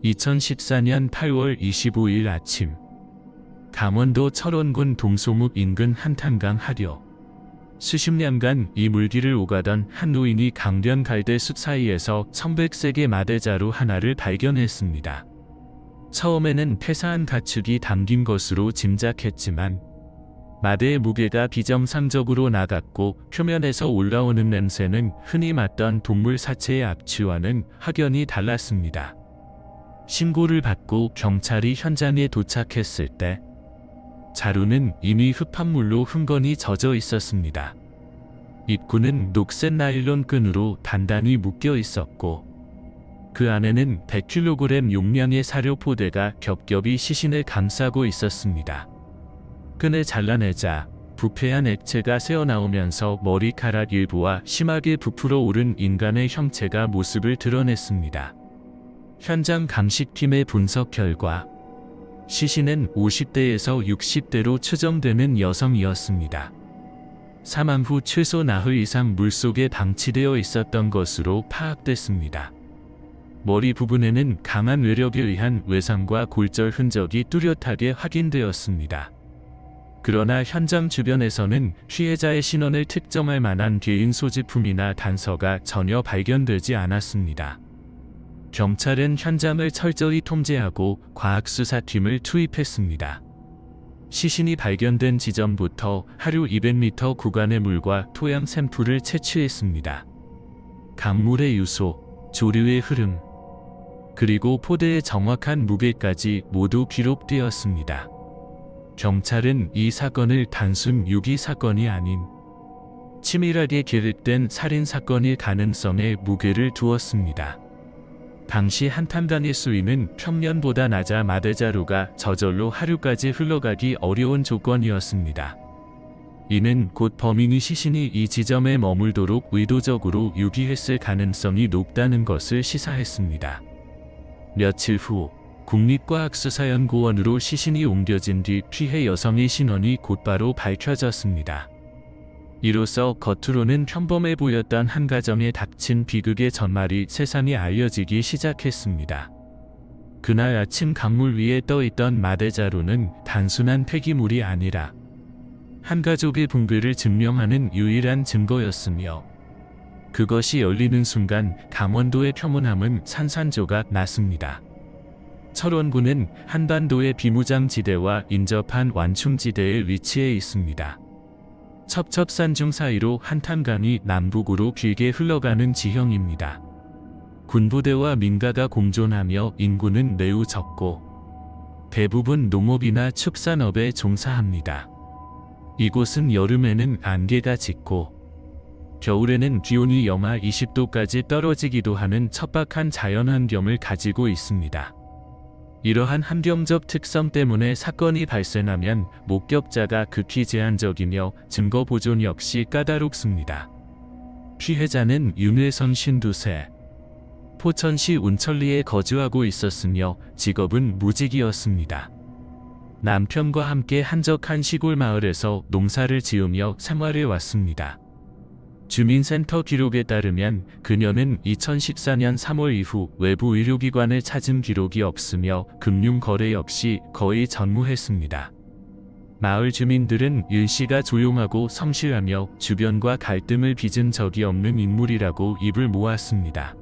2014년 8월 25일 아침, 강원도 철원군 동소묵 인근 한탄강 하류. 수십 년간 이 물길을 오가던 한 노인이 강변 갈대숲 사이에서 1100세계 마대자루 하나를 발견했습니다. 처음에는 폐사한 가축이 담긴 것으로 짐작했지만 마대의 무게가 비정상적으로 나갔고 표면에서 올라오는 냄새는 흔히 맡던 동물 사체의 악취와는 확연히 달랐습니다. 신고를 받고 경찰이 현장에 도착했을 때 자루는 이미 흡합물로 흥건히 젖어 있었습니다. 입구는 녹색 나일론 끈으로 단단히 묶여 있었고 그 안에는 100kg 용량의 사료 포대가 겹겹이 시신을 감싸고 있었습니다. 끈을 잘라내자 부패한 액체가 새어나오면서 머리카락 일부와 심하게 부풀어 오른 인간의 형체가 모습을 드러냈습니다. 현장 감식팀의 분석 결과 시신은 50대에서 60대로 추정되는 여성이었습니다. 사망 후 최소 나흘 이상 물속에 방치되어 있었던 것으로 파악됐습니다. 머리 부분에는 강한 외력에 의한 외상과 골절 흔적이 뚜렷하게 확인되었습니다. 그러나 현장 주변에서는 피해자의 신원을 특정할 만한 개인 소지품이나 단서가 전혀 발견되지 않았습니다. 경찰은 현장을 철저히 통제하고 과학수사팀을 투입했습니다. 시신이 발견된 지점부터 하류 200m 구간의 물과 토양 샘플을 채취했습니다. 강물의 유소, 조류의 흐름, 그리고 포대의 정확한 무게까지 모두 기록되었습니다. 경찰은 이 사건을 단순 유기 사건이 아닌 치밀하게 계획된 살인 사건일 가능성에 무게를 두었습니다. 당시 한탄강의 수위는 평년보다 낮아 마대자루가 저절로 하류까지 흘러가기 어려운 조건이었습니다. 이는 곧 범인의 시신이 이 지점에 머물도록 의도적으로 유기했을 가능성이 높다는 것을 시사했습니다. 며칠 후 국립과학수사연구원으로 시신이 옮겨진 뒤 피해 여성의 신원이 곧바로 밝혀졌습니다. 이로써 겉으로는 평범해 보였던 한 가정에 닥친 비극의 전말이 세상에 알려지기 시작했습니다. 그날 아침 강물 위에 떠있던 마대자루는 단순한 폐기물이 아니라 한 가족의 붕괴를 증명하는 유일한 증거였으며 그것이 열리는 순간 강원도의 평온함은 산산조각 났습니다. 철원군은 한반도의 비무장지대와 인접한 완충지대에 위치해 있습니다. 첩첩산중 사이로 한탄강이 남북으로 길게 흘러가는 지형입니다. 군부대와 민가가 공존하며 인구는 매우 적고 대부분 농업이나 축산업에 종사합니다. 이곳은 여름에는 안개가 짙고 겨울에는 기온이 영하 20도까지 떨어지기도 하는 척박한 자연환경을 가지고 있습니다. 이러한 환경적 특성 때문에 사건이 발생하면 목격자가 극히 제한적이며 증거 보존 역시 까다롭습니다. 피해자는 윤회선 52세, 포천시 운천리에 거주하고 있었으며 직업은 무직이었습니다. 남편과 함께 한적한 시골 마을에서 농사를 지으며 생활해 왔습니다. 주민센터 기록에 따르면 그녀는 2014년 3월 이후 외부 의료기관을 찾은 기록이 없으며 금융거래 역시 거의 전무했습니다. 마을 주민들은 윤 씨가 조용하고 성실하며 주변과 갈등을 빚은 적이 없는 인물이라고 입을 모았습니다.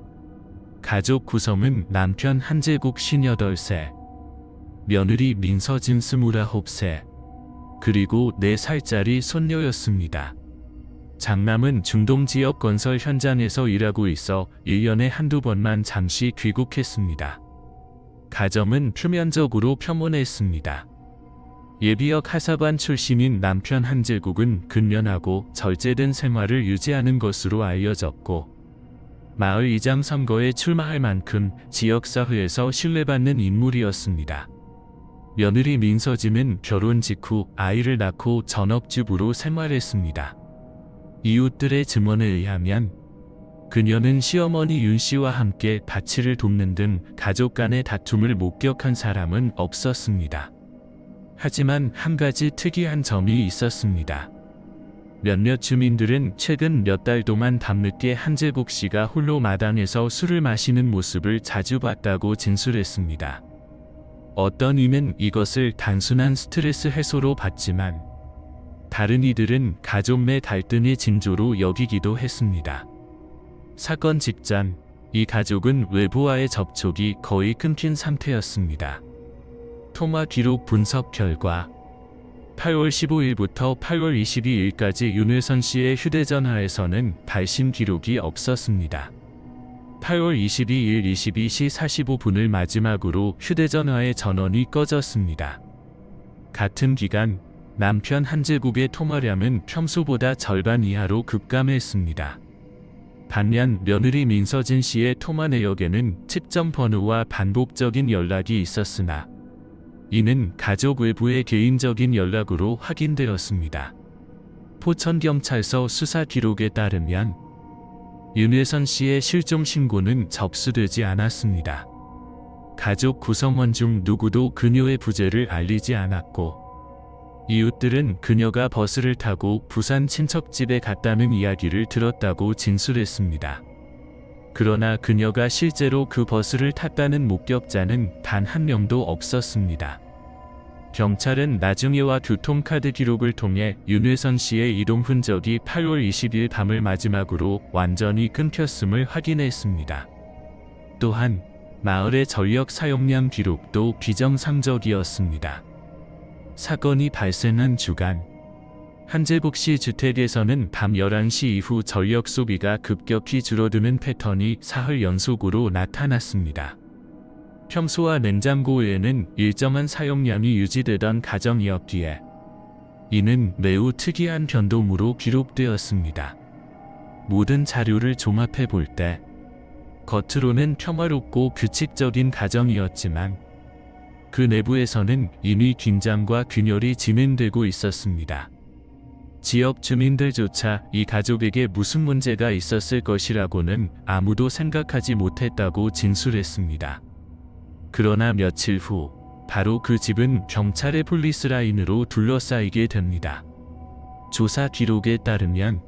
가족 구성은 남편 한재국 58세, 며느리 민서진 29세, 그리고 4살짜리 손녀였습니다. 장남은 중동 지역 건설 현장에서 일하고 있어 1년에 한두 번만 잠시 귀국했습니다. 가정은 표면적으로 평온했습니다. 예비역 하사관 출신인 남편 한재국은 근면하고 절제된 생활을 유지하는 것으로 알려졌고 마을 이장 선거에 출마할 만큼 지역사회에서 신뢰받는 인물이었습니다. 며느리 민서진은 결혼 직후 아이를 낳고 전업주부로 생활했습니다. 이웃들의 증언에 의하면 그녀는 시어머니 윤 씨와 함께 밭일을 돕는 등 가족 간의 다툼을 목격한 사람은 없었습니다. 하지만 한 가지 특이한 점이 있었습니다. 몇몇 주민들은 최근 몇 달 동안 밤늦게 한재복 씨가 홀로 마당에서 술을 마시는 모습을 자주 봤다고 진술했습니다. 어떤 이는 이것을 단순한 스트레스 해소로 봤지만 다른 이들은 가족 내 갈등의 징조로 여기기도 했습니다. 사건 직전 이 가족은 외부와의 접촉이 거의 끊긴 상태였습니다. 통화 기록 분석 결과 8월 15일부터 8월 22일까지 윤회선 씨의 휴대전화에서는 발신 기록이 없었습니다. 8월 22일 22시 45분을 마지막으로 휴대전화의 전원이 꺼졌습니다. 같은 기간 남편 한재국의 통화량은 평소보다 절반 이하로 급감했습니다. 반면 며느리 민서진 씨의 통화 내역에는 측정 번호와 반복적인 연락이 있었으나 이는 가족 외부의 개인적인 연락으로 확인되었습니다. 포천경찰서 수사 기록에 따르면 윤회선 씨의 실종 신고는 접수되지 않았습니다. 가족 구성원 중 누구도 그녀의 부재를 알리지 않았고 이웃들은 그녀가 버스를 타고 부산 친척집에 갔다는 이야기를 들었다고 진술했습니다. 그러나 그녀가 실제로 그 버스를 탔다는 목격자는 단 한 명도 없었습니다. 경찰은 나중에와 교통카드 기록을 통해 윤회선 씨의 이동 흔적이 8월 20일 밤을 마지막으로 완전히 끊겼음을 확인했습니다. 또한 마을의 전력 사용량 기록도 비정상적이었습니다. 사건이 발생한 주간 한재복 씨 주택에서는 밤 11시 이후 전력 소비가 급격히 줄어드는 패턴이 사흘 연속으로 나타났습니다. 평소와 냉장고에는 일정한 사용량이 유지되던 가정이었기에 이는 매우 특이한 변동으로 기록되었습니다. 모든 자료를 종합해 볼 때 겉으로는 평화롭고 규칙적인 가정이었지만 그 내부에서는 이미 긴장과 균열이 진행되고 있었습니다. 지역 주민들조차 이 가족에게 무슨 문제가 있었을 것이라고는 아무도 생각하지 못했다고 진술했습니다. 그러나 며칠 후 바로 그 집은 경찰의 폴리스라인으로 둘러싸이게 됩니다. 조사 기록에 따르면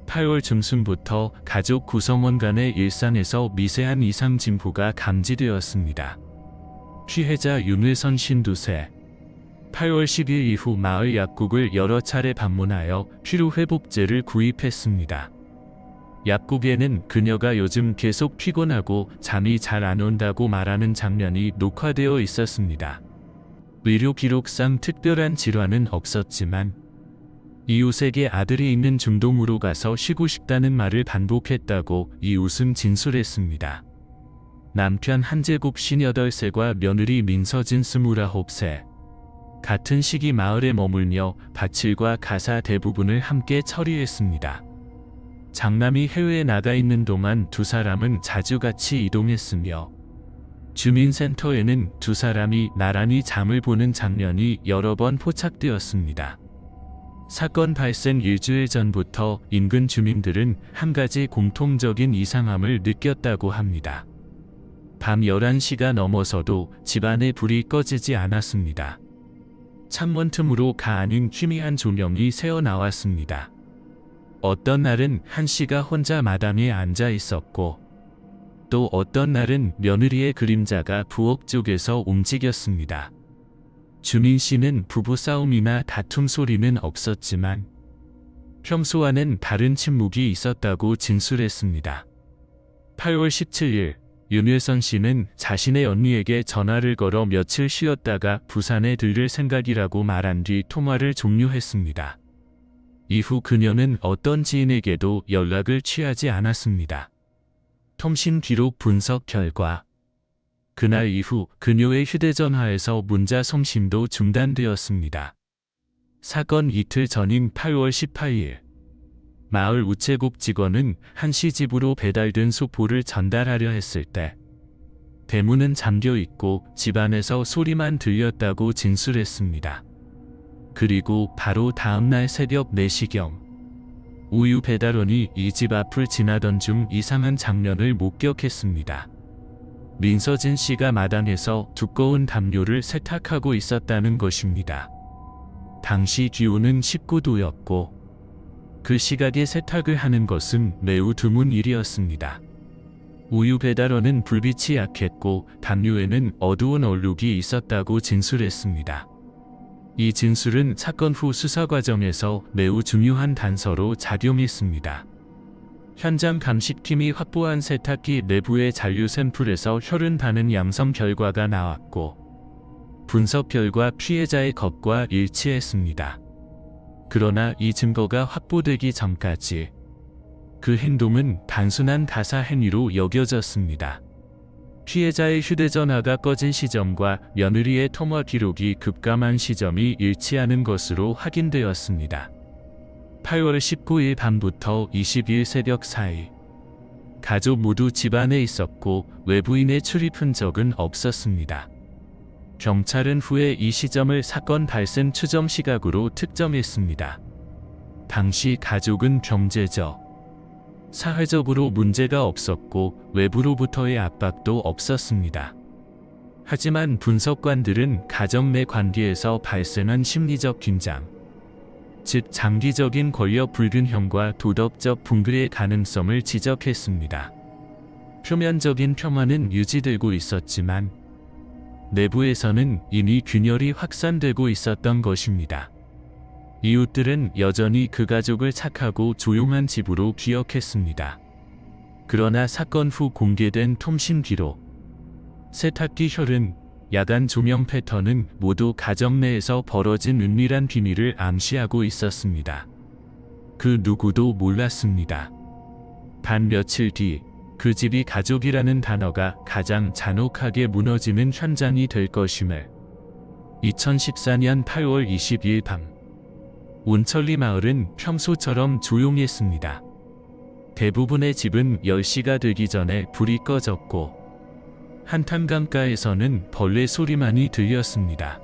8월 중순부터 가족 구성원 간의 일상에서 미세한 이상 징후가 감지되었습니다. 피해자 윤회선 52세 8월 10일 이후 마을 약국을 여러 차례 방문하여 피로회복제를 구입했습니다. 약국에는 그녀가 요즘 계속 피곤하고 잠이 잘 안 온다고 말하는 장면이 녹화되어 있었습니다. 의료 기록상 특별한 질환은 없었지만 이웃에게 아들이 있는 중동으로 가서 쉬고 싶다는 말을 반복했다고 이웃은 진술했습니다. 남편 한재국 58세과 며느리 민서진 29세. 같은 시기 마을에 머물며 밭일과 가사 대부분을 함께 처리했습니다. 장남이 해외에 나가 있는 동안 두 사람은 자주 같이 이동했으며 주민센터에는 두 사람이 나란히 잠을 보는 장면이 여러 번 포착되었습니다. 사건 발생 일주일 전부터 인근 주민들은 한 가지 공통적인 이상함을 느꼈다고 합니다. 밤 11시가 넘어서도 집안에 불이 꺼지지 않았습니다. 창문 틈으로 가아닌 희미한 조명이 새어나왔습니다. 어떤 날은 한 씨가 혼자 마당에 앉아 있었고 또 어떤 날은 며느리의 그림자가 부엌 쪽에서 움직였습니다. 주민 씨는 부부싸움이나 다툼 소리는 없었지만 평소와는 다른 침묵이 있었다고 진술했습니다. 8월 17일 윤회선 씨는 자신의 언니에게 전화를 걸어 며칠 쉬었다가 부산에 들를 생각이라고 말한 뒤 통화를 종료했습니다. 이후 그녀는 어떤 지인에게도 연락을 취하지 않았습니다. 통신 기록 분석 결과 그날 이후 그녀의 휴대전화에서 문자 송신도 중단되었습니다. 사건 이틀 전인 8월 18일 마을 우체국 직원은 한 씨 집으로 배달된 소포를 전달하려 했을 때 대문은 잠겨 있고 집안에서 소리만 들렸다고 진술했습니다. 그리고 바로 다음날 새벽 4시경 우유 배달원이 이 집 앞을 지나던 중 이상한 장면을 목격했습니다. 민서진 씨가 마당에서 두꺼운 담요를 세탁하고 있었다는 것입니다. 당시 기온은 19도였고 그 시각에 세탁을 하는 것은 매우 드문 일이었습니다. 우유 배달원은 불빛이 약했고 담요에는 어두운 얼룩이 있었다고 진술했습니다. 이 진술은 사건 후 수사 과정에서 매우 중요한 단서로 작용했습니다. 현장 감식팀이 확보한 세탁기 내부의 잔류 샘플에서 혈흔 반응 양성 결과가 나왔고 분석 결과 피해자의 것과 일치했습니다. 그러나 이 증거가 확보되기 전까지 그 행동은 단순한 가사 행위로 여겨졌습니다. 피해자의 휴대전화가 꺼진 시점과 며느리의 통화 기록이 급감한 시점이 일치하는 것으로 확인되었습니다. 8월 19일 밤부터 20일 새벽 사이 가족 모두 집안에 있었고 외부인의 출입 흔적은 없었습니다. 경찰은 후에 이 시점을 사건 발생 추정 시각으로 특정했습니다. 당시 가족은 경제적, 사회적으로 문제가 없었고 외부로부터의 압박도 없었습니다. 하지만 분석관들은 가정 내 관계에서 발생한 심리적 긴장, 즉 장기적인 권력 불균형과 도덕적 붕괴의 가능성을 지적했습니다. 표면적인 평화는 유지되고 있었지만 내부에서는 이미 균열이 확산되고 있었던 것입니다. 이웃들은 여전히 그 가족을 착하고 조용한 집으로 기억했습니다. 그러나 사건 후 공개된 통신 기록, 세탁기 혈흔, 야간 조명 패턴은 모두 가정 내에서 벌어진 은밀한 비밀을 암시하고 있었습니다. 그 누구도 몰랐습니다. 단 며칠 뒤 그 집이 가족이라는 단어가 가장 잔혹하게 무너지는 현장이 될 것임을. 2014년 8월 22일 밤 온천리 마을은 평소처럼 조용했습니다. 대부분의 집은 10시가 되기 전에 불이 꺼졌고 한탄강가에서는 벌레 소리만이 들렸습니다.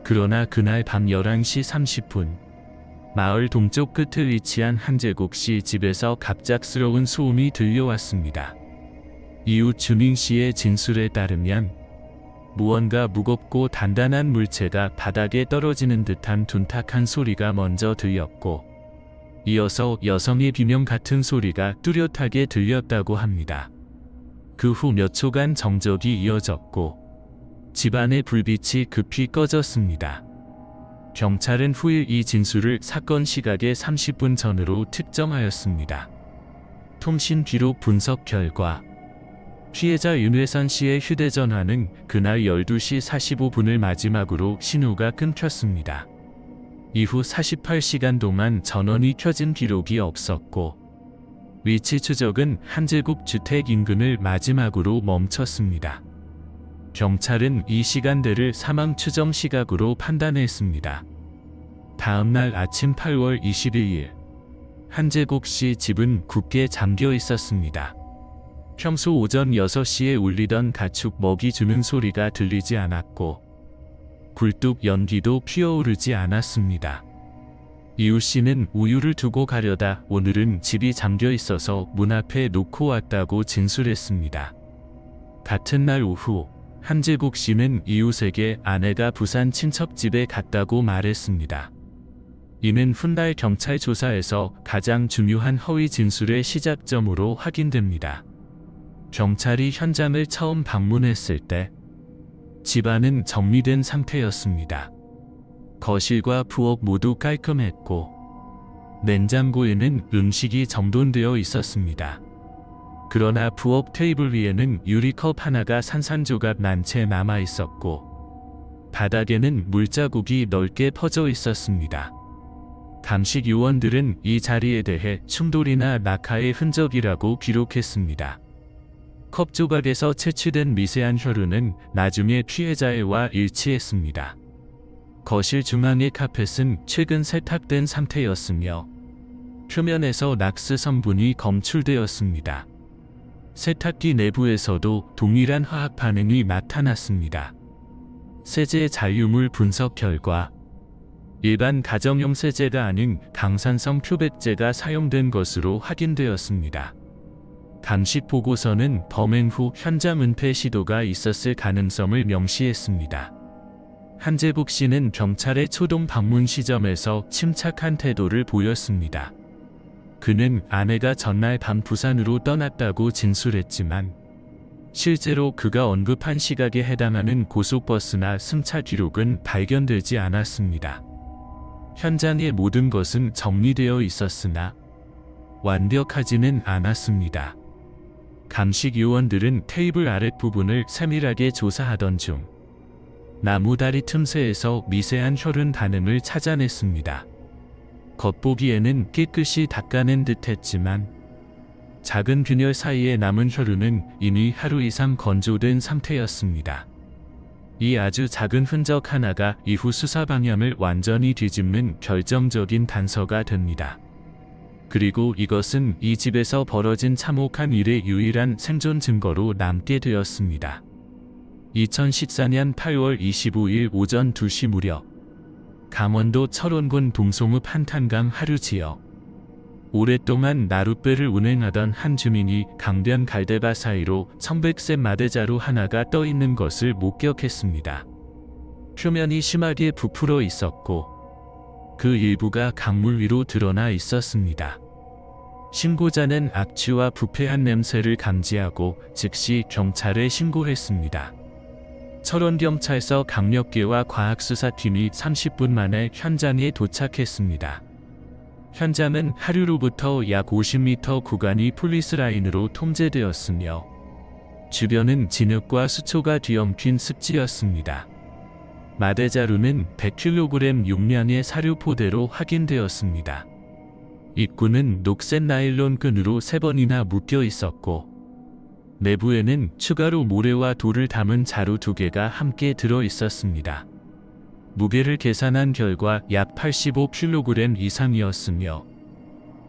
그러나 그날 밤 11시 30분 마을 동쪽 끝에 위치한 한재국 씨 집에서 갑작스러운 소음이 들려왔습니다. 이웃 준인 씨의 진술에 따르면 무언가 무겁고 단단한 물체가 바닥에 떨어지는 듯한 둔탁한 소리가 먼저 들렸고 이어서 여성의 비명 같은 소리가 뚜렷하게 들렸다고 합니다. 그 후 몇 초간 정적이 이어졌고 집안의 불빛이 급히 꺼졌습니다. 경찰은 후일 이 진술을 사건 시각의 30분 전으로 특정하였습니다. 통신 기록 분석 결과 피해자 윤회선 씨의 휴대전화는 그날 12시 45분을 마지막으로 신호가 끊겼습니다. 이후 48시간 동안 전원이 켜진 기록이 없었고 위치 추적은 한재국 주택 인근을 마지막으로 멈췄습니다. 경찰은 이 시간대를 사망 추정 시각으로 판단했습니다. 다음 날 아침 8월 21일 한재국 씨 집은 굳게 잠겨 있었습니다. 평소 오전 6시에 울리던 가축 먹이 주는 소리가 들리지 않았고 굴뚝 연기도 피어오르지 않았습니다. 이웃 씨는 우유를 두고 가려다 오늘은 집이 잠겨 있어서 문 앞에 놓고 왔다고 진술했습니다. 같은 날 오후 한재국 씨는 이웃에게 아내가 부산 친척집에 갔다고 말했습니다. 이는 훗날 경찰 조사에서 가장 중요한 허위 진술의 시작점으로 확인됩니다. 경찰이 현장을 처음 방문했을 때 집안은 정리된 상태였습니다. 거실과 부엌 모두 깔끔했고 냉장고에는 음식이 정돈되어 있었습니다. 그러나 부엌 테이블 위에는 유리컵 하나가 산산조각 난 채 남아 있었고 바닥에는 물자국이 넓게 퍼져 있었습니다. 감식 요원들은 이 자리에 대해 충돌이나 낙하의 흔적이라고 기록했습니다. 컵 조각에서 채취된 미세한 혈흔은 나중에 피해자애와 일치했습니다. 거실 중앙의 카펫은 최근 세탁된 상태였으며 표면에서 낙스 성분이 검출되었습니다. 세탁기 내부에서도 동일한 화학 반응이 나타났습니다. 세제 잔류물 분석 결과 일반 가정용 세제가 아닌 강산성 표백제가 사용된 것으로 확인되었습니다. 감식 보고서는 범행 후 현장 은폐 시도가 있었을 가능성을 명시했습니다. 한재국 씨는 경찰의 초동 방문 시점에서 침착한 태도를 보였습니다. 그는 아내가 전날 밤 부산으로 떠났다고 진술했지만 실제로 그가 언급한 시각에 해당하는 고속버스나 승차 기록은 발견되지 않았습니다. 현장의 모든 것은 정리되어 있었으나 완벽하지는 않았습니다. 감식 요원들은 테이블 아랫부분을 세밀하게 조사하던 중 나무다리 틈새에서 미세한 혈흔 단음을 찾아냈습니다. 겉보기에는 깨끗이 닦아낸 듯했지만 작은 균열 사이에 남은 혈흔은 이미 하루 이상 건조된 상태였습니다. 이 아주 작은 흔적 하나가 이후 수사 방향을 완전히 뒤집는 결정적인 단서가 됩니다. 그리고 이것은 이 집에서 벌어진 참혹한 일의 유일한 생존 증거로 남게 되었습니다. 2014년 8월 25일 오전 2시 무렵 강원도 철원군 동송읍 한탄강 하류 지역 오랫동안 나룻배를 운행하던 한 주민이 강변 갈대밭 사이로 1100세 마대자루 하나가 떠 있는 것을 목격했습니다. 표면이 심하게 부풀어 있었고 그 일부가 강물 위로 드러나 있었습니다. 신고자는 악취와 부패한 냄새를 감지하고 즉시 경찰에 신고했습니다. 철원경찰서 강력계와 과학수사팀이 30분 만에 현장에 도착했습니다. 현장은 하류로부터 약 50m 구간이 폴리스라인으로 통제되었으며 주변은 진흙과 수초가 뒤엉킨 습지였습니다. 마대자루는 100kg 용량의 사료 포대로 확인되었습니다. 입구는 녹색 나일론 끈으로 3번이나 묶여 있었고 내부에는 추가로 모래와 돌을 담은 자루 2개가 함께 들어 있었습니다. 무게를 계산한 결과 약 85kg 이상이었으며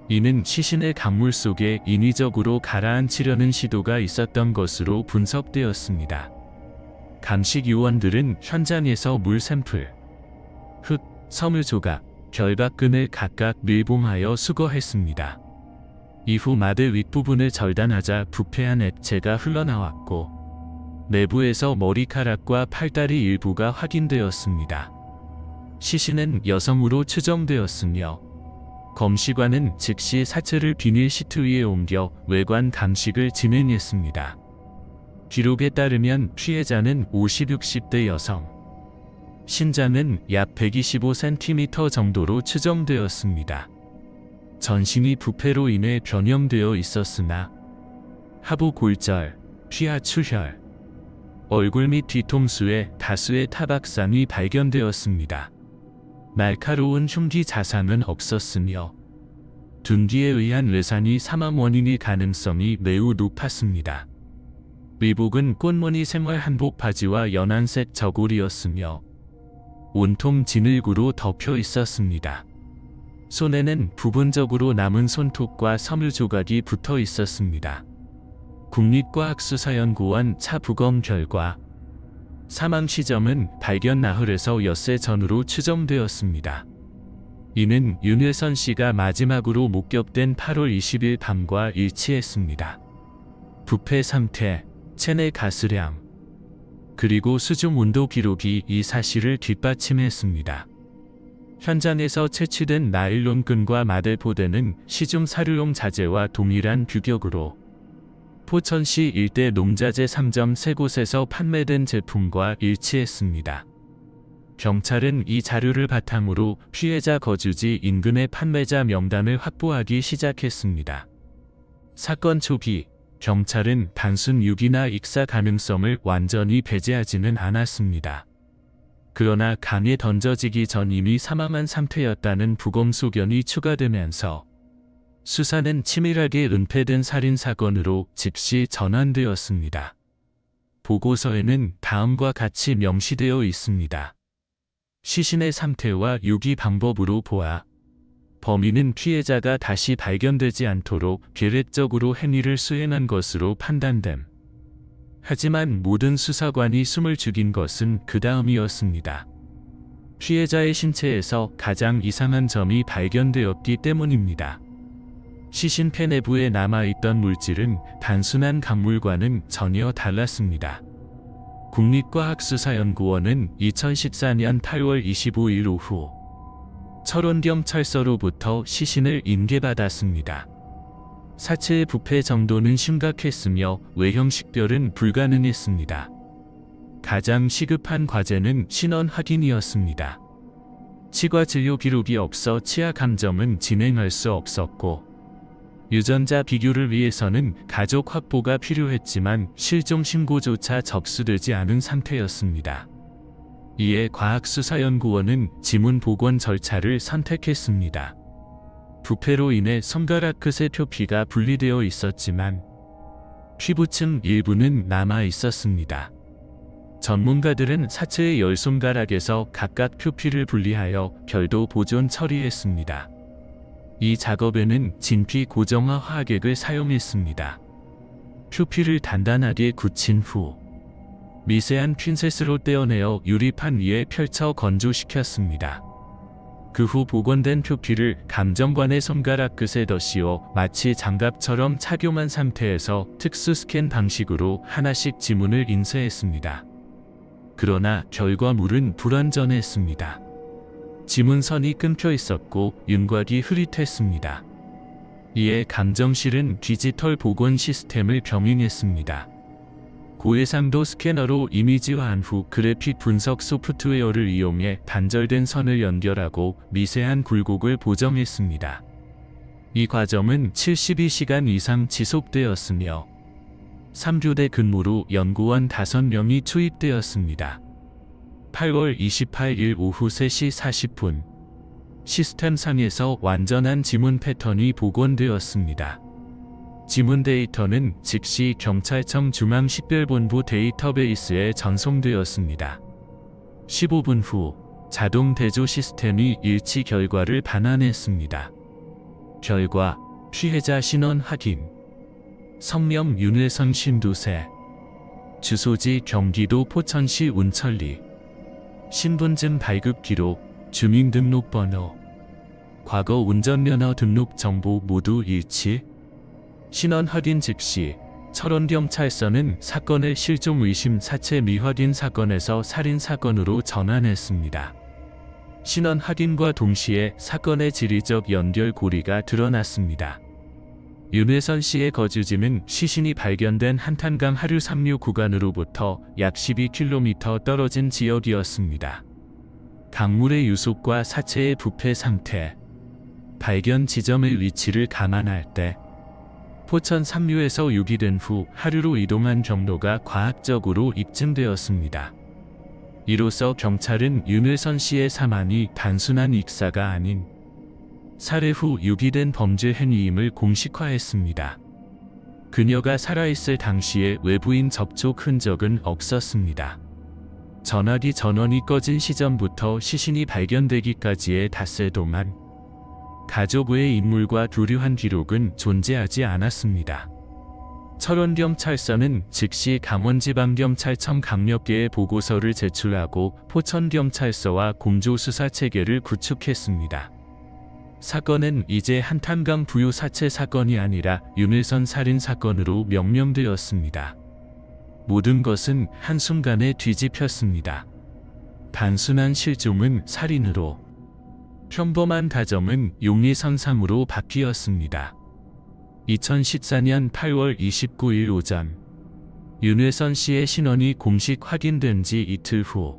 이는 시신의 강물 속에 인위적으로 가라앉히려는 시도가 있었던 것으로 분석되었습니다. 감식 요원들은 현장에서 물 샘플, 흙, 섬유 조각, 결박근을 각각 밀봉하여 수거했습니다. 이후 마대 윗부분을 절단하자 부패한 액체가 흘러나왔고 내부에서 머리카락과 팔다리 일부가 확인되었습니다. 시신은 여성으로 추정되었으며 검시관은 즉시 사체를 비닐 시트 위에 옮겨 외관 감식을 진행했습니다. 기록에 따르면 피해자는 50-60대 여성, 신장은 약 125cm 정도로 추정되었습니다. 전신이 부패로 인해 변형되어 있었으나 하부 골절, 피하 출혈, 얼굴 및 뒤통수에 다수의 타박상이 발견되었습니다. 날카로운 흉기 자상은 없었으며 둔기에 의한 외산이 사망 원인일 가능성이 매우 높았습니다. 의복은 꽃무늬 생활 한복 바지와 연한색 저고리였으며 온통 진흙으로 덮여 있었습니다. 손에는 부분적으로 남은 손톱과 섬유 조각이 붙어 있었습니다. 국립과학수사연구원 차부검 결과 사망 시점은 발견 나흘에서 엿새 전후로 추정되었습니다. 이는 윤회선 씨가 마지막으로 목격된 8월 20일 밤과 일치했습니다. 부패 상태, 체내 가스량, 그리고 수중 온도 기록이 이 사실을 뒷받침했습니다. 현장에서 채취된 나일론 끈과 마대포대는 시중 사료용 자재와 동일한 규격으로 포천시 일대 농자재 3점 3곳에서 판매된 제품과 일치했습니다. 경찰은 이 자료를 바탕으로 피해자 거주지 인근의 판매자 명단을 확보하기 시작했습니다. 사건 초기, 경찰은 단순 유기나 익사 가능성을 완전히 배제하지는 않았습니다. 그러나 강에 던져지기 전 이미 사망한 상태였다는 부검 소견이 추가되면서 수사는 치밀하게 은폐된 살인사건으로 즉시 전환되었습니다. 보고서에는 다음과 같이 명시되어 있습니다. 시신의 상태와 유기 방법으로 보아 범인은 피해자가 다시 발견되지 않도록 계획적으로 행위를 수행한 것으로 판단됨. 하지만 모든 수사관이 숨을 죽인 것은 그 다음이었습니다. 피해자의 신체에서 가장 이상한 점이 발견되었기 때문입니다. 시신 폐 내부에 남아있던 물질은 단순한 강물과는 전혀 달랐습니다. 국립과학수사연구원은 2014년 8월 25일 오후 철원경찰서로부터 시신을 인계받았습니다. 사체의 부패 정도는 심각했으며 외형 식별은 불가능했습니다. 가장 시급한 과제는 신원 확인이었습니다. 치과 진료 기록이 없어 치아 감점은 진행할 수 없었고, 유전자 비교를 위해서는 가족 확보가 필요했지만 실종 신고조차 접수되지 않은 상태였습니다. 이에 과학수사연구원은 지문 복원 절차를 선택했습니다. 부패로 인해 손가락 끝의 표피가 분리되어 있었지만 피부층 일부는 남아 있었습니다. 전문가들은 사체의 10손가락에서 각각 표피를 분리하여 별도 보존 처리했습니다. 이 작업에는 진피 고정화 화학액을 사용했습니다. 표피를 단단하게 굳힌 후 미세한 핀셋으로 떼어내어 유리판 위에 펼쳐 건조시켰습니다. 그 후 복원된 표피를 감정관의 손가락 끝에 덧씌워 마치 장갑처럼 착용한 상태에서 특수 스캔 방식으로 하나씩 지문을 인쇄했습니다. 그러나 결과물은 불완전했습니다. 지문선이 끊겨 있었고 윤곽이 흐릿했습니다. 이에 감정실은 디지털 복원 시스템을 병행했습니다. 고해상도 스캐너로 이미지화한 후 그래픽 분석 소프트웨어를 이용해 단절된 선을 연결하고 미세한 굴곡을 보정했습니다. 이 과정은 72시간 이상 지속되었으며 3교대 근무로 연구원 5명이 투입되었습니다. 8월 28일 오후 3시 40분 시스템상에서 완전한 지문 패턴이 복원되었습니다. 지문 데이터는 즉시 경찰청 중앙식별본부 데이터베이스에 전송되었습니다. 15분 후 자동 대조 시스템이 일치 결과를 반환했습니다. 결과 피해자 신원 확인. 성명 윤회선 52세. 주소지 경기도 포천시 운천리. 신분증 발급 기록, 주민등록번호, 과거 운전면허 등록 정보 모두 일치. 신원 확인 즉시 철원경찰서는 사건을 실종 의심 사체 미확인 사건에서 살인 사건으로 전환했습니다. 신원 확인과 동시에 사건의 지리적 연결고리가 드러났습니다. 윤회선 씨의 거주지는 시신이 발견된 한탄강 하류 삼류 구간으로부터 약 12km 떨어진 지역이었습니다. 강물의 유속과 사체의 부패 상태, 발견 지점의 위치를 감안할 때 포천 삼류에서 유기된 후 하류로 이동한 경로가 과학적으로 입증되었습니다. 이로써 경찰은 윤회선 씨의 사망이 단순한 익사가 아닌 살해 후 유기된 범죄 행위임을 공식화했습니다. 그녀가 살아있을 당시에 외부인 접촉 흔적은 없었습니다. 전화기 전원이 꺼진 시점부터 시신이 발견되기까지의 닷새 동안 가족 외의 인물과 교류한 기록은 존재하지 않았습니다. 철원경찰서는 즉시 강원지방경찰청 강력계에 보고서를 제출하고 포천경찰서와 공조수사체계를 구축했습니다. 사건은 이제 한탄강 부유 사체 사건이 아니라 윤회선 살인 사건으로 명명되었습니다. 모든 것은 한순간에 뒤집혔습니다. 단순한 실종은 살인으로, 평범한 가점은 용의선상으로 바뀌었습니다. 2014년 8월 29일 오전 윤회선 씨의 신원이 공식 확인된 지 이틀 후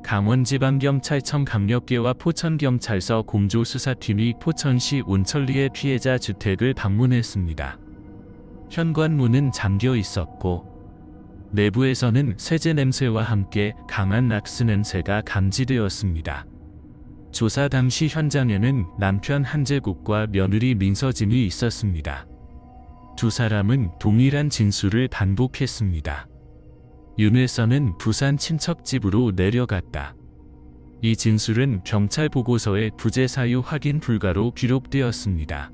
강원지방경찰청 강력계와 포천경찰서 공조수사팀이 포천시 운천리의 피해자 주택을 방문했습니다. 현관문은 잠겨 있었고 내부에서는 세제 냄새와 함께 강한 락스 냄새가 감지되었습니다. 조사 당시 현장에는 남편 한재국과 며느리 민서진이 있었습니다. 두 사람은 동일한 진술을 반복했습니다. 윤회선은 부산 친척집으로 내려갔다. 이 진술은 경찰 보고서에 부재 사유 확인 불가로 기록되었습니다.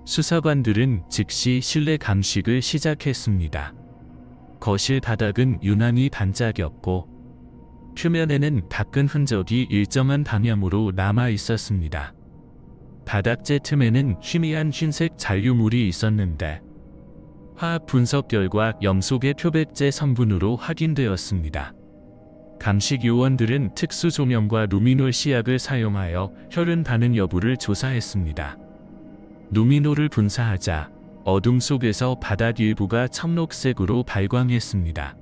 수사관들은 즉시 실내 감식을 시작했습니다. 거실 바닥은 유난히 반짝였고 표면에는 닦은 흔적이 일정한 방향으로 남아 있었습니다. 바닥재 틈에는 희미한 흰색 잔류물이 있었는데 화학 분석 결과 염속의 표백제 성분으로 확인되었습니다. 감식 요원들은 특수 조명과 루미놀 시약을 사용하여 혈흔 반응 여부를 조사했습니다. 루미놀을 분사하자 어둠 속에서 바닥 일부가 청록색으로 발광했습니다.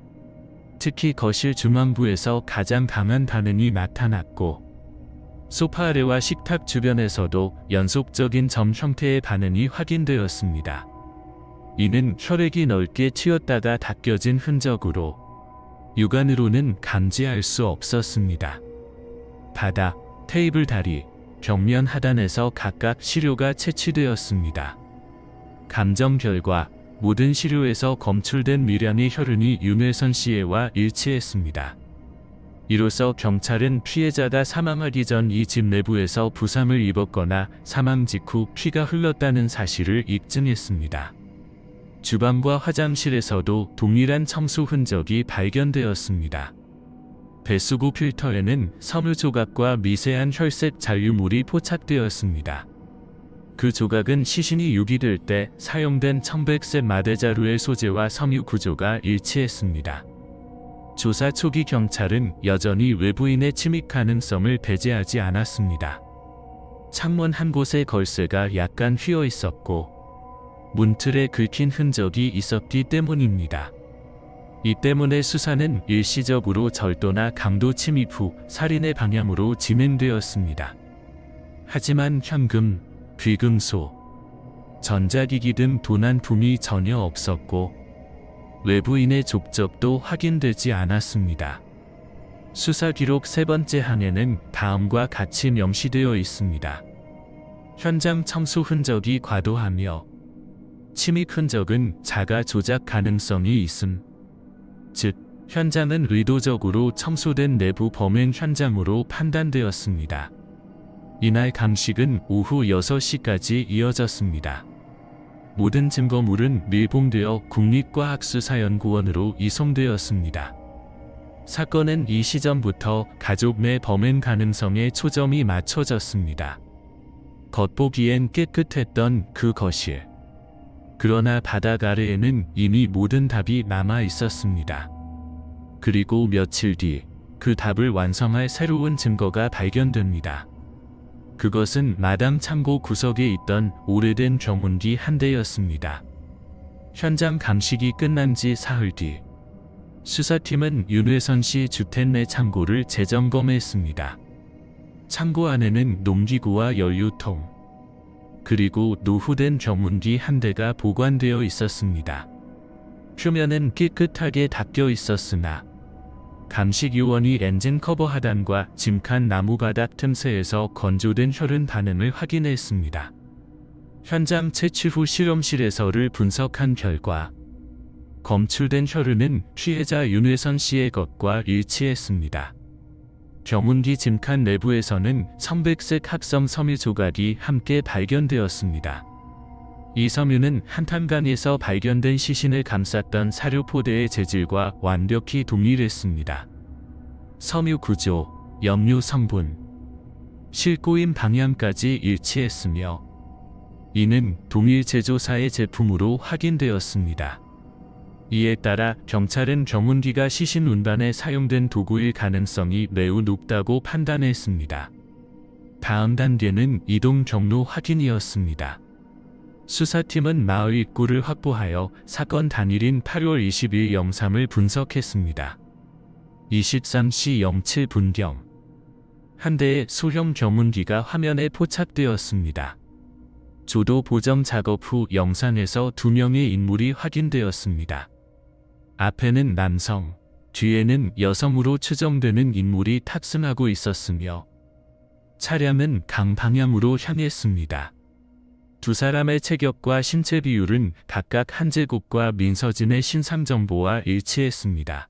특히 거실 중앙부에서 가장 강한 반응이 나타났고 소파 아래와 식탁 주변에서도 연속적인 점 형태의 반응이 확인되었습니다. 이는 혈액이 넓게 튀었다가 닦여진 흔적으로 육안으로는 감지할 수 없었습니다. 바닥, 테이블 다리, 벽면 하단에서 각각 시료가 채취되었습니다. 감정 결과 모든 시료에서 검출된 미량의 혈흔이 윤회선 씨와 일치했습니다. 이로써 경찰은 피해자가 사망하기 전 이 집 내부에서 부상을 입었거나 사망 직후 피가 흘렀다는 사실을 입증했습니다. 주방과 화장실에서도 동일한 첨수 흔적이 발견되었습니다. 배수구 필터에는 섬유 조각과 미세한 혈색 잔류물이 포착되었습니다. 그 조각은 시신이 유기될 때 사용된 청백색 마대자루의 소재와 섬유 구조가 일치했습니다. 조사 초기 경찰은 여전히 외부인의 침입 가능성을 배제하지 않았습니다. 창문 한 곳에 걸쇠가 약간 휘어 있었고 문틀에 긁힌 흔적이 있었기 때문입니다. 이 때문에 수사는 일시적으로 절도나 강도 침입 후 살인의 방향으로 진행되었습니다. 하지만 현금, 귀금소, 전자기기 등 도난품이 전혀 없었고 외부인의 족적도 확인되지 않았습니다. 수사 기록 세 번째 항에는 다음과 같이 명시되어 있습니다. 현장 첨수 흔적이 과도하며 침입 흔적은 자가 조작 가능성이 있음. 즉, 현장은 의도적으로 첨수된 내부 범행 현장으로 판단되었습니다. 이날 감식은 오후 6시까지 이어졌습니다. 모든 증거물은 밀봉되어 국립과학수사연구원으로 이송되었습니다. 사건은 이 시점부터 가족 내 범행 가능성에 초점이 맞춰졌습니다. 겉보기엔 깨끗했던 그 거실. 그러나 바닥 아래에는 이미 모든 답이 남아 있었습니다. 그리고 며칠 뒤 그 답을 완성할 새로운 증거가 발견됩니다. 그것은 마당 창고 구석에 있던 오래된 정문기 한 대였습니다. 현장 감식이 끝난 지 사흘 뒤 수사팀은 윤회선 씨 주택 내 창고를 재점검했습니다. 창고 안에는 농기구와 연료통, 그리고 노후된 정문기 한 대가 보관되어 있었습니다. 표면은 깨끗하게 닦여 있었으나 감식 요원이 엔진 커버 하단과 짐칸 나무 바닥 틈새에서 건조된 혈흔 반응을 확인했습니다. 현장 채취 후 실험실에서를 분석한 결과 검출된 혈흔은 피해자 윤회선 씨의 것과 일치했습니다. 정문기 짐칸 내부에서는 청백색 합성 섬유 조각이 함께 발견되었습니다. 이 섬유는 한탄강에서 발견된 시신을 감쌌던 사료 포대의 재질과 완벽히 동일했습니다. 섬유 구조, 염료 성분, 실고임 방향까지 일치했으며 이는 동일 제조사의 제품으로 확인되었습니다. 이에 따라 경찰은 정문기가 시신 운반에 사용된 도구일 가능성이 매우 높다고 판단했습니다. 다음 단계는 이동 경로 확인이었습니다. 수사팀은 마을 입구를 확보하여 사건 당일인 8월 20일 03을 분석했습니다. 23시 07분경 한 대의 소형 정문기가 화면에 포착되었습니다. 조도 보정 작업 후 영상에서 2명의 인물이 확인되었습니다. 앞에는 남성, 뒤에는 여성으로 추정되는 인물이 탑승하고 있었으며 차량은 강 방향으로 향했습니다. 두 사람의 체격과 신체 비율은 각각 한제곱과 민서진의 신상 정보와 일치했습니다.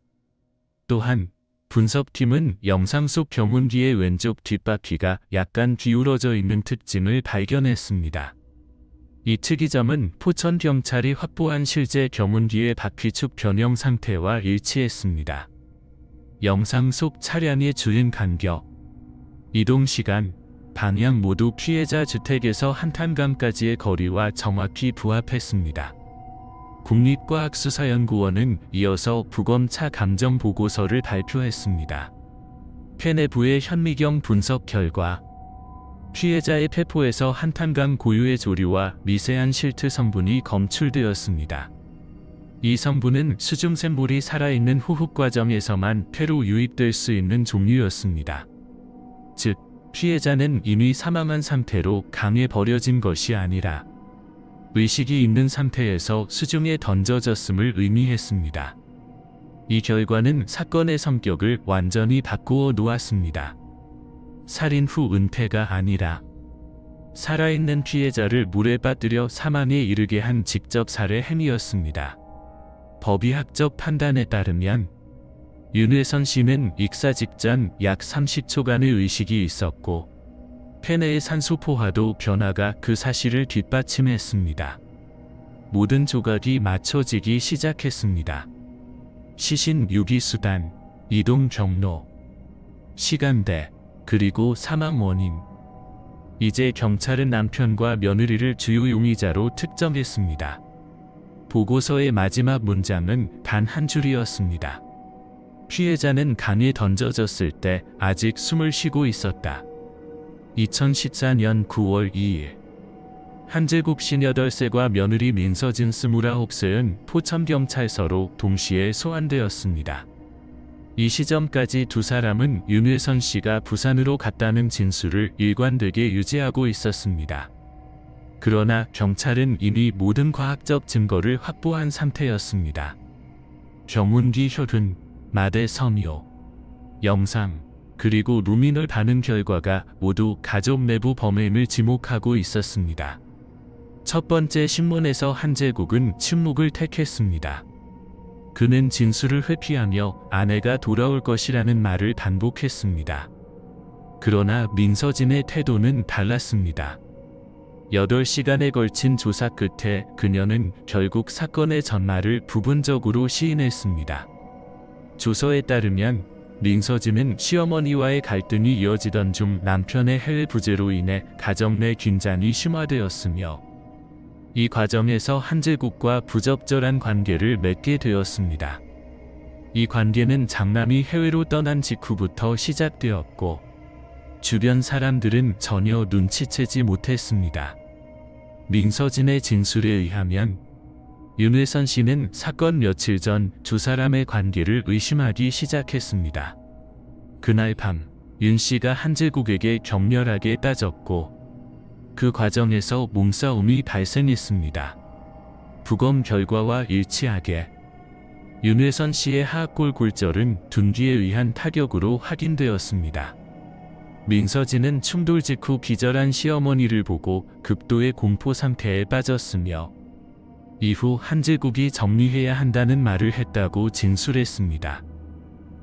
또한 분석팀은 영상 속 정문기의 왼쪽 뒷바퀴가 약간 기울어져 있는 특징을 발견했습니다. 이 특이점은 포천 경찰이 확보한 실제 정문기의 바퀴축 변형 상태와 일치했습니다. 영상 속 차량의 주행 간격, 이동 시간, 방향 모두 피해자 주택에서 한탄강까지의 거리와 정확히 부합했습니다. 국립과학수사연구원은 이어서 부검차 감정 보고서를 발표했습니다. 폐 내부의 현미경 분석 결과 피해자의 폐포에서 한탄강 고유의 조류와 미세한 실트 성분이 검출되었습니다. 이 성분은 수중샘물이 살아있는 호흡 과정에서만 폐로 유입될 수 있는 종류였습니다. 즉, 피해자는 이미 사망한 상태로 강에 버려진 것이 아니라 의식이 있는 상태에서 수중에 던져졌음을 의미했습니다. 이 결과는 사건의 성격을 완전히 바꾸어 놓았습니다. 살인 후 은폐가 아니라 살아있는 피해자를 물에 빠뜨려 사망에 이르게 한 직접 살해 행위였습니다. 법의학적 판단에 따르면 윤회선 씨는 익사 직전 약 30초간의 의식이 있었고 폐 내의 산소 포화도 변화가 그 사실을 뒷받침했습니다. 모든 조각이 맞춰지기 시작했습니다. 시신 유기수단, 이동 경로, 시간대, 그리고 사망 원인. 이제 경찰은 남편과 며느리를 주요 용의자로 특정했습니다. 보고서의 마지막 문장은 단 한 줄이었습니다. 피해자는 강에 던져졌을 때 아직 숨을 쉬고 있었다. 2014년 9월 2일 한재국 58세과 며느리 민서진 29세는 포천경찰서로 동시에 소환되었습니다. 이 시점까지 두 사람은 윤회선 씨가 부산으로 갔다는 진술을 일관되게 유지하고 있었습니다. 그러나 경찰은 이미 모든 과학적 증거를 확보한 상태였습니다. 정운기 혈흔, 마대 섬유, 영상, 그리고 루미놀 반응 결과가 모두 가족 내부 범행을 지목하고 있었습니다. 첫 번째 신문에서 한재국은 침묵을 택했습니다. 그는 진술을 회피하며 아내가 돌아올 것이라는 말을 반복했습니다. 그러나 민서진의 태도는 달랐습니다. 8시간에 걸친 조사 끝에 그녀는 결국 사건의 전말을 부분적으로 시인했습니다. 조서에 따르면 민서진은 시어머니와의 갈등이 이어지던 중 남편의 해외 부재로 인해 가정 내 긴장이 심화되었으며 이 과정에서 한재국과 부적절한 관계를 맺게 되었습니다. 이 관계는 장남이 해외로 떠난 직후부터 시작되었고 주변 사람들은 전혀 눈치채지 못했습니다. 민서진의 진술에 의하면 윤회선 씨는 사건 며칠 전 두 사람의 관계를 의심하기 시작했습니다. 그날 밤 윤 씨가 한재국에게 격렬하게 따졌고 그 과정에서 몸싸움이 발생했습니다. 부검 결과와 일치하게 윤회선 씨의 하악골 골절은 둔기에 의한 타격으로 확인되었습니다. 민서진은 충돌 직후 기절한 시어머니를 보고 극도의 공포 상태에 빠졌으며 이후 한재국이 정리해야 한다는 말을 했다고 진술했습니다.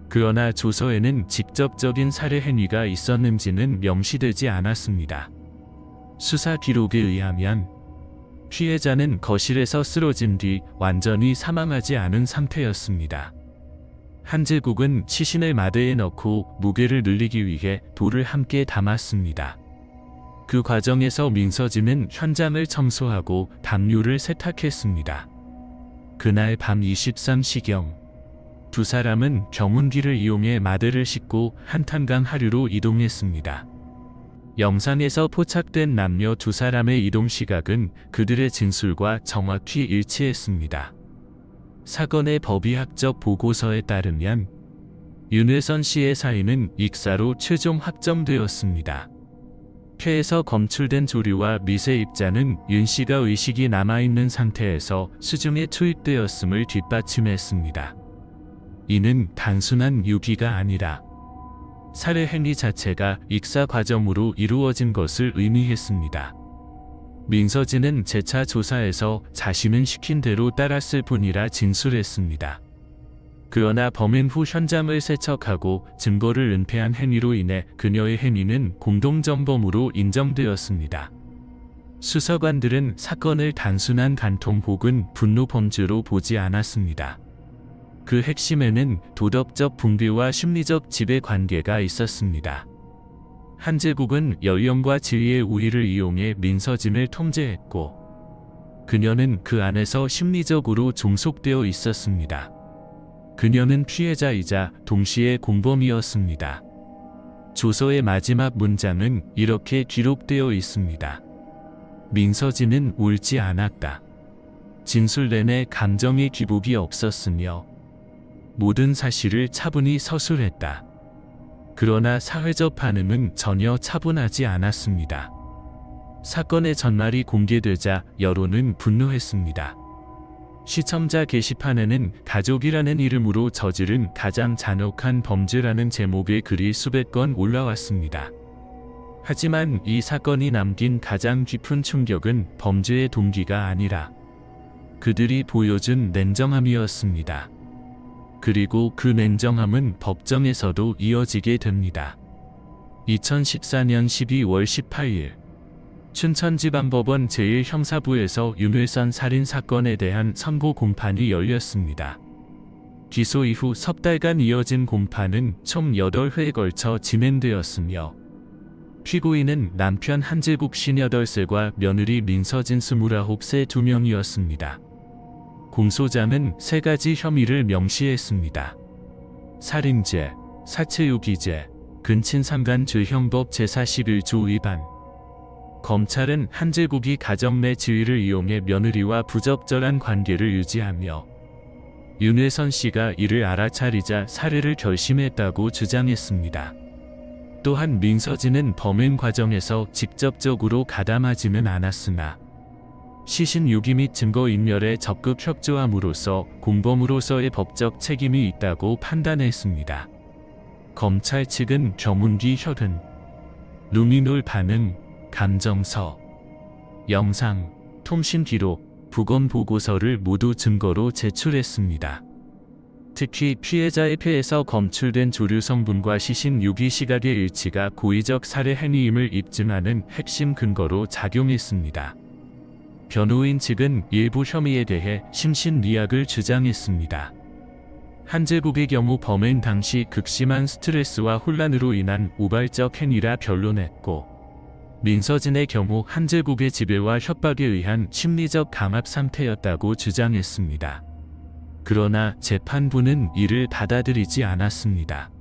그러나 조서에는 직접적인 살해 행위가 있었는지는 명시되지 않았습니다. 수사 기록에 의하면 피해자는 거실에서 쓰러진 뒤 완전히 사망하지 않은 상태였습니다. 한재국은 시신을 마대에 넣고 무게를 늘리기 위해 돌을 함께 담았습니다. 그 과정에서 민서진은 현장을 청소하고 담요를 세탁했습니다. 그날 밤 23시경 두 사람은 경운기를 이용해 마대를 싣고 한탄강 하류로 이동했습니다. 영상에서 포착된 남녀 두 사람의 이동 시각은 그들의 진술과 정확히 일치했습니다. 사건의 법의학적 보고서에 따르면 윤회선 씨의 사인은 익사로 최종 확정되었습니다. 폐에서 검출된 조류와 미세 입자는 윤 씨가 의식이 남아있는 상태에서 수중에 투입되었음을 뒷받침했습니다. 이는 단순한 유기가 아니라 살해 행위 자체가 익사 과정으로 이루어진 것을 의미했습니다. 민서진은 재차 조사에서 자신은 시킨 대로 따랐을 뿐이라 진술했습니다. 그러나 범행 후 현장을 세척하고 증거를 은폐한 행위로 인해 그녀의 행위는 공동정범으로 인정되었습니다. 수사관들은 사건을 단순한 간통 혹은 분노 범죄로 보지 않았습니다. 그 핵심에는 도덕적 붕괴와 심리적 지배 관계가 있었습니다. 한재국은 연령과 지위의 우위를 이용해 민서진을 통제했고 그녀는 그 안에서 심리적으로 종속되어 있었습니다. 그녀는 피해자이자 동시에 공범이었습니다. 조서의 마지막 문장은 이렇게 기록되어 있습니다. 민서진은 울지 않았다. 진술 내내 감정의 기복이 없었으며 모든 사실을 차분히 서술했다. 그러나 사회적 반응은 전혀 차분하지 않았습니다. 사건의 전말이 공개되자 여론은 분노했습니다. 시청자 게시판에는 가족이라는 이름으로 저지른 가장 잔혹한 범죄라는 제목의 글이 수백 건 올라왔습니다. 하지만 이 사건이 남긴 가장 깊은 충격은 범죄의 동기가 아니라 그들이 보여준 냉정함이었습니다. 그리고 그 냉정함은 법정에서도 이어지게 됩니다. 2014년 12월 18일 춘천지방법원 제1형사부에서 윤회선 살인사건에 대한 선고 공판이 열렸습니다. 기소 이후 석 달간 이어진 공판은 총 8회에 걸쳐 진행되었으며 피고인은 남편 한재국 58세과 며느리 민서진 29세 2명이었습니다. 공소장은 3가지 혐의를 명시했습니다. 살인죄, 사체유기죄, 근친상간죄형법 제41조 위반. 검찰은 한재국이 가정 내 지위를 이용해 며느리와 부적절한 관계를 유지하며 윤회선 씨가 이를 알아차리자 살해를 결심했다고 주장했습니다. 또한 민서진은 범행 과정에서 직접적으로 가담하지는 않았으나 시신 유기 및 증거인멸에 적극 협조함으로써 공범으로서의 법적 책임이 있다고 판단했습니다. 검찰 측은 경운기 혈흔, 루미놀 반응, 감정서, 영상, 통신 기록, 부검 보고서를 모두 증거로 제출했습니다. 특히 피해자의 폐에서 검출된 조류 성분과 시신 유기 시각의 일치가 고의적 살해 행위임을 입증하는 핵심 근거로 작용했습니다. 변호인 측은 일부 혐의에 대해 심신미약을 주장했습니다. 한재국의 경우 범행 당시 극심한 스트레스와 혼란으로 인한 우발적 행위라 변론했고, 민서진의 경우 한재국의 지배와 협박에 의한 심리적 감압 상태였다고 주장했습니다. 그러나 재판부는 이를 받아들이지 않았습니다.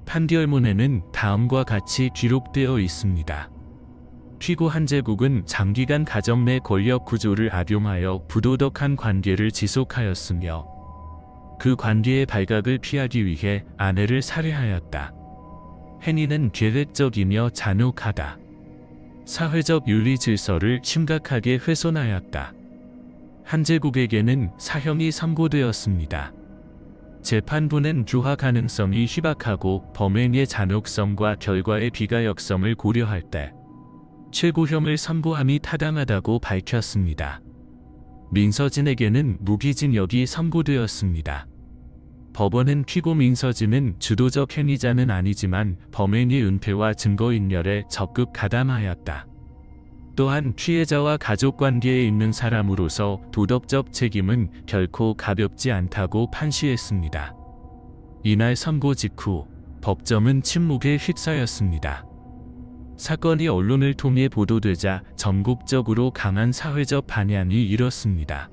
판결문에는 다음과 같이 기록되어 있습니다. 피고 한재국은 장기간 가정 내 권력 구조를 악용하여 부도덕한 관계를 지속하였으며 그 관계의 발각을 피하기 위해 아내를 살해하였다. 행위는 계획적이며 잔혹하다. 사회적 윤리 질서를 심각하게 훼손하였다. 한재국에게는 사형이 선고되었습니다. 재판부는 조화 가능성이 희박하고 범행의 잔혹성과 결과의 비가역성을 고려할 때 최고형을 선고함이 타당하다고 밝혔습니다. 민서진에게는 무기징역이 선고되었습니다. 법원은 피고 민서진은 주도적 행위자는 아니지만 범행의 은폐와 증거인멸에 적극 가담하였다. 또한 피해자와 가족관계에 있는 사람으로서 도덕적 책임은 결코 가볍지 않다고 판시했습니다. 이날 선고 직후 법정은 침묵에 휩싸였습니다. 사건이 언론을 통해 보도되자 전국적으로 강한 사회적 반향이 일었습니다.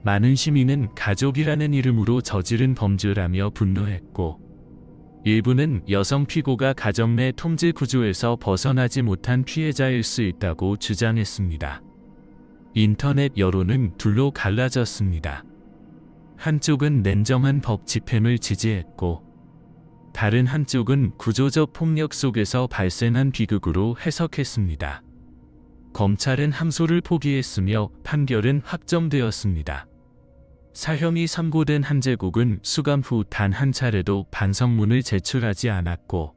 많은 시민은 가족이라는 이름으로 저지른 범죄라며 분노했고, 일부는 여성 피고가 가정 내 통제 구조에서 벗어나지 못한 피해자일 수 있다고 주장했습니다. 인터넷 여론은 둘로 갈라졌습니다. 한쪽은 냉정한 법 집행을 지지했고, 다른 한쪽은 구조적 폭력 속에서 발생한 비극으로 해석했습니다. 검찰은 항소를 포기했으며 판결은 확정되었습니다. 사형이 선고된 한재국은 수감 후 단 한 차례도 반성문을 제출하지 않았고,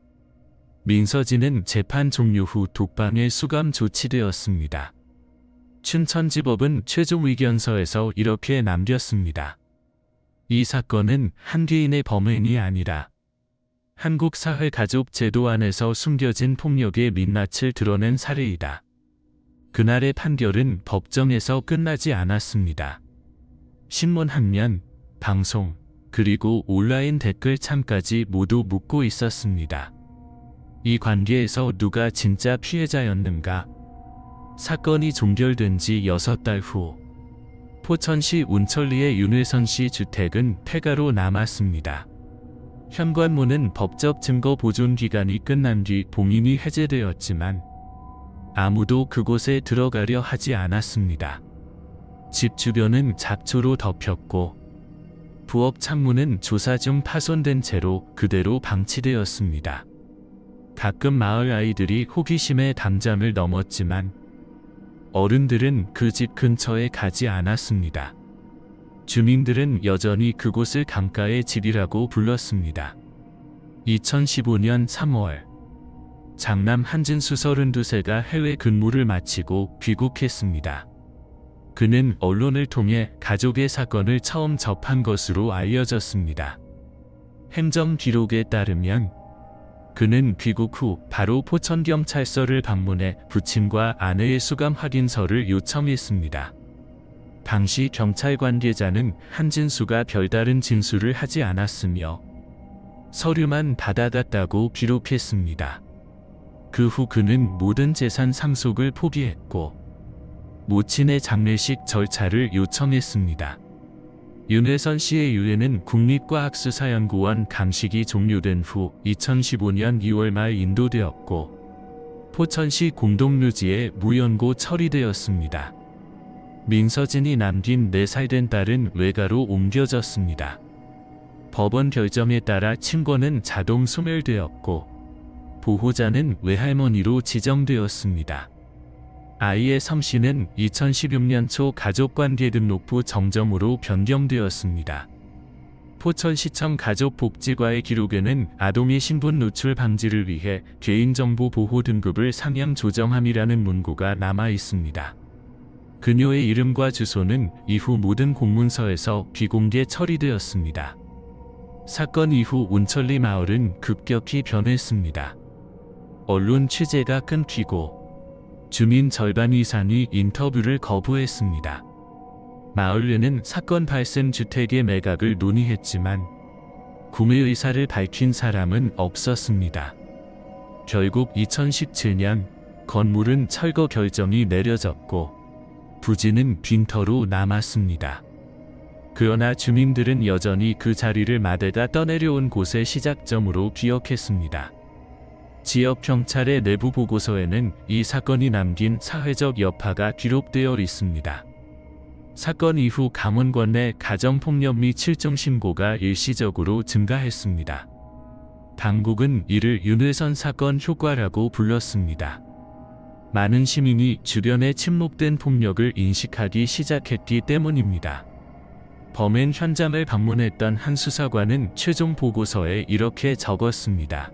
민서진은 재판 종료 후 독방에 수감 조치되었습니다. 춘천지법은 최종 의견서에서 이렇게 남겼습니다. 이 사건은 한 개인의 범행이 아니라 한국 사회 가족 제도 안에서 숨겨진 폭력의 민낯을 드러낸 사례이다. 그날의 판결은 법정에서 끝나지 않았습니다. 신문 한 면, 방송, 그리고 온라인 댓글창까지 모두 묻고 있었습니다. 이 관계에서 누가 진짜 피해자였는가? 사건이 종결된 지 6달 후, 포천시 운천리의 윤회선 씨 주택은 폐가로 남았습니다. 현관문은 법적 증거 보존 기간이 끝난 뒤 봉인이 해제되었지만 아무도 그곳에 들어가려 하지 않았습니다. 집 주변은 잡초로 덮였고 부엌 창문은 조사 중 파손된 채로 그대로 방치되었습니다. 가끔 마을 아이들이 호기심에 담장을 넘었지만 어른들은 그 집 근처에 가지 않았습니다. 주민들은 여전히 그곳을 강가의 집이라고 불렀습니다. 2015년 3월 장남 한진수 32세가 해외 근무를 마치고 귀국했습니다. 그는 언론을 통해 가족의 사건을 처음 접한 것으로 알려졌습니다. 행정 기록에 따르면 그는 귀국 후 바로 포천경찰서를 방문해 부친과 아내의 수감 확인서를 요청했습니다. 당시 경찰 관계자는 한진수가 별다른 진술을 하지 않았으며 서류만 받아갔다고 기록했습니다. 그 후 그는 모든 재산 상속을 포기했고 모친의 장례식 절차를 요청했습니다. 윤회선 씨의 유해는 국립과학수사연구원 강식이 종료된 후 2015년 2월 말 인도되었고 포천시 공동묘지에 무연고 처리되었습니다. 민서진이 남긴 4살 된 딸은 외가로 옮겨졌습니다. 법원 결정에 따라 친권은 자동 소멸되었고 보호자는 외할머니로 지정되었습니다. 아이의 성씨는 2016년 초 가족관계등록부 정점으로 변경되었습니다. 포천시청 가족복지과의 기록에는 아동의 신분 노출 방지를 위해 개인정보 보호 등급을 상향 조정함이라는 문구가 남아 있습니다. 그녀의 이름과 주소는 이후 모든 공문서에서 비공개 처리되었습니다. 사건 이후 운천리 마을은 급격히 변했습니다. 언론 취재가 끊기고 주민 절반 이상이 인터뷰를 거부했습니다. 마을에는 사건 발생 주택의 매각을 논의했지만 구매 의사를 밝힌 사람은 없었습니다. 결국 2017년 건물은 철거 결정이 내려졌고 부지는 빈터로 남았습니다. 그러나 주민들은 여전히 그 자리를 마대가 떠내려온 곳의 시작점으로 기억했습니다. 지역 경찰의 내부 보고서에는 이 사건이 남긴 사회적 여파가 기록되어 있습니다. 사건 이후 강원권 내 가정폭력 및 실종 신고가 일시적으로 증가했습니다. 당국은 이를 윤회선 사건 효과라고 불렀습니다. 많은 시민이 주변에 침묵된 폭력을 인식하기 시작했기 때문입니다. 범행 현장을 방문했던 한 수사관은 최종 보고서에 이렇게 적었습니다.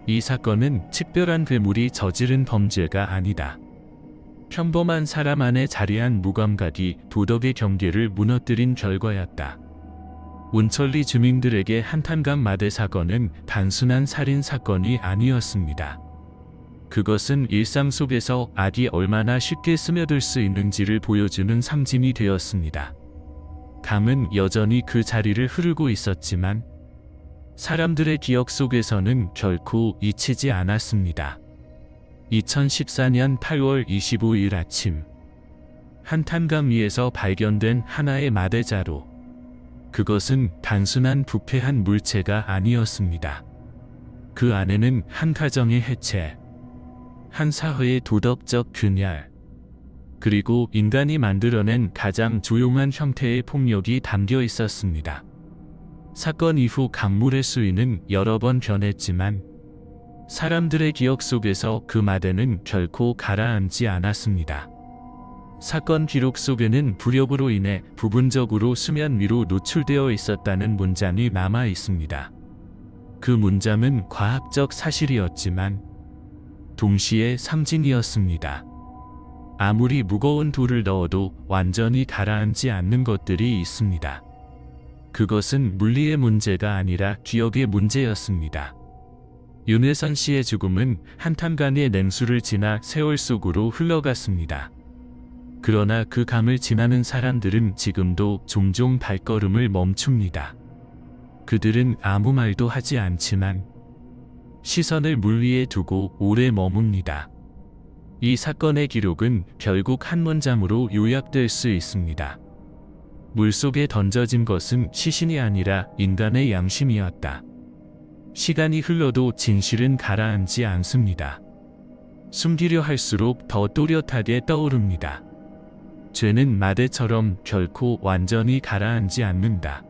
이 사건은 특별한 괴물이 저지른 범죄가 아니다. 평범한 사람 안에 자리한 무감각이 도덕의 경계를 무너뜨린 결과였다. 운천리 주민들에게 한탄강 마대 사건은 단순한 살인 사건이 아니었습니다. 그것은 일상 속에서 악이 얼마나 쉽게 스며들 수 있는지를 보여주는 상징이 되었습니다. 강은 여전히 그 자리를 흐르고 있었지만 사람들의 기억 속에서는 결코 잊히지 않았습니다. 2014년 8월 25일 아침 한탄강 위에서 발견된 하나의 마대자루. 그것은 단순한 부패한 물체가 아니었습니다. 그 안에는 한 가정의 해체, 한 사회의 도덕적 균열, 그리고 인간이 만들어낸 가장 조용한 형태의 폭력이 담겨 있었습니다. 사건 이후 강물의 수위는 여러 번 변했지만 사람들의 기억 속에서 그 마대는 결코 가라앉지 않았습니다. 사건 기록 속에는 부력으로 인해 부분적으로 수면 위로 노출되어 있었다는 문장이 남아 있습니다. 그 문장은 과학적 사실이었지만 동시에 상징이었습니다. 아무리 무거운 돌을 넣어도 완전히 가라앉지 않는 것들이 있습니다. 그것은 물리의 문제가 아니라 기억의 문제였습니다. 윤회선 씨의 죽음은 한탄강의 냉수를 지나 세월 속으로 흘러갔습니다. 그러나 그 강을 지나는 사람들은 지금도 종종 발걸음을 멈춥니다. 그들은 아무 말도 하지 않지만 시선을 물 위에 두고 오래 머뭅니다. 이 사건의 기록은 결국 한 문장으로 요약될 수 있습니다. 물속에 던져진 것은 시신이 아니라 인간의 양심이었다. 시간이 흘러도 진실은 가라앉지 않습니다. 숨기려 할수록 더 또렷하게 떠오릅니다. 죄는 마대처럼 결코 완전히 가라앉지 않는다.